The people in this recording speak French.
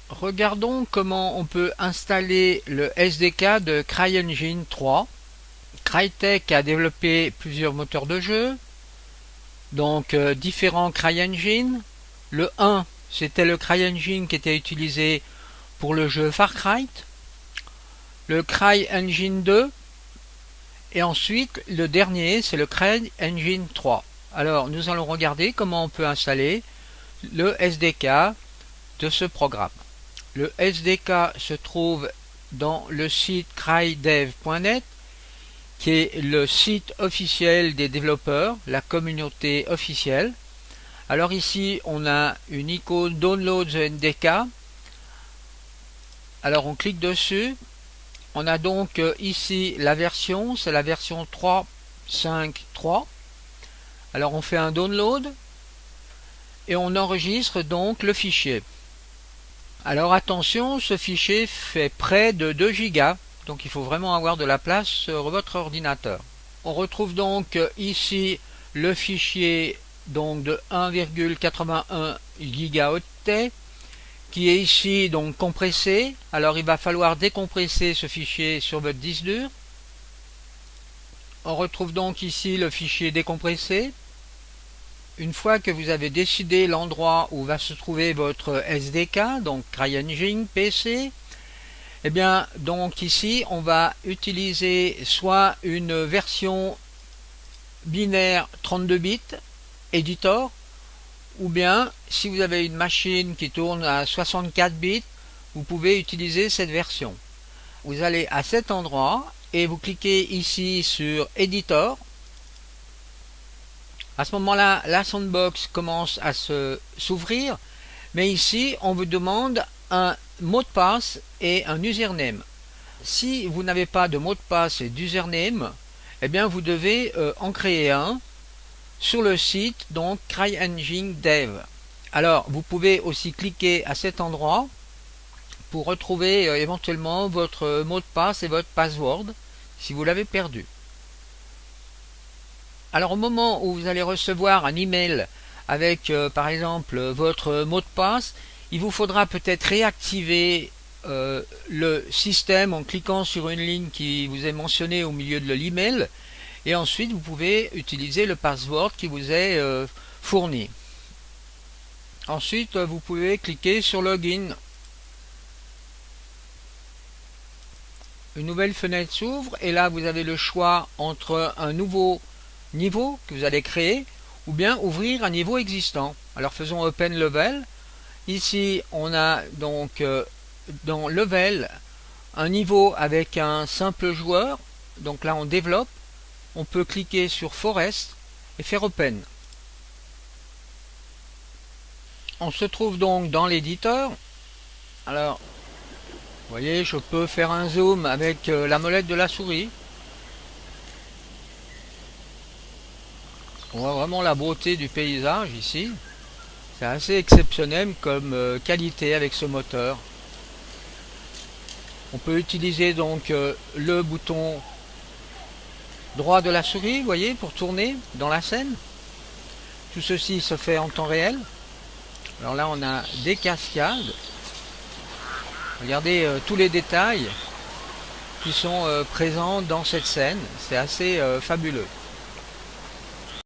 Regardons comment on peut installer le SDK de CryEngine 3. Crytek a développé plusieurs moteurs de jeu, donc différents CryEngine. Le 1, c'était le CryEngine qui était utilisé pour le jeu Far Cry. Le CryEngine 2, et ensuite le dernier, c'est le CryEngine 3. Alors nous allons regarder comment on peut installer le SDK de ce programme. Le SDK se trouve dans le site crydev.net, qui est le site officiel des développeurs, la communauté officielle. Alors ici, on a une icône Download the SDK. Alors on clique dessus. On a donc ici la version, c'est la version 3.5.3. Alors on fait un download et on enregistre donc le fichier. Alors attention, ce fichier fait près de 2 Go, donc il faut vraiment avoir de la place sur votre ordinateur. On retrouve donc ici le fichier donc de 1,81 gigaoctets qui est ici donc compressé. Alors il va falloir décompresser ce fichier sur votre disque dur. On retrouve donc ici le fichier décompressé. Une fois que vous avez décidé l'endroit où va se trouver votre SDK, donc CryEngine PC, eh bien donc ici on va utiliser soit une version binaire 32 bits editor, ou bien si vous avez une machine qui tourne à 64 bits, vous pouvez utiliser cette version. Vous allez à cet endroit et vous cliquez ici sur Editor. À ce moment-là, la sandbox commence à s'ouvrir, mais ici, on vous demande un mot de passe et un username. Si vous n'avez pas de mot de passe et d'username, eh bien, vous devez en créer un sur le site donc CryEngine Dev. Alors, vous pouvez aussi cliquer à cet endroit pour retrouver éventuellement votre mot de passe et votre password si vous l'avez perdu. Alors au moment où vous allez recevoir un email avec par exemple votre mot de passe, il vous faudra peut-être réactiver le système en cliquant sur une ligne qui vous est mentionnée au milieu de l'email, et ensuite vous pouvez utiliser le password qui vous est fourni. Ensuite vous pouvez cliquer sur Login. Une nouvelle fenêtre s'ouvre et là vous avez le choix entre un nouveau niveau que vous allez créer ou bien ouvrir un niveau existant. Alors faisons Open Level. Ici on a donc dans Level un niveau avec un simple joueur. Donc là on développe. On peut cliquer sur Forest et faire Open. On se trouve donc dans l'éditeur. Alors vous voyez, je peux faire un zoom avec la molette de la souris. On voit vraiment la beauté du paysage ici. C'est assez exceptionnel comme qualité avec ce moteur. On peut utiliser donc le bouton droit de la souris, vous voyez, pour tourner dans la scène. Tout ceci se fait en temps réel. Alors là, on a des cascades. Regardez tous les détails qui sont présents dans cette scène. C'est assez fabuleux.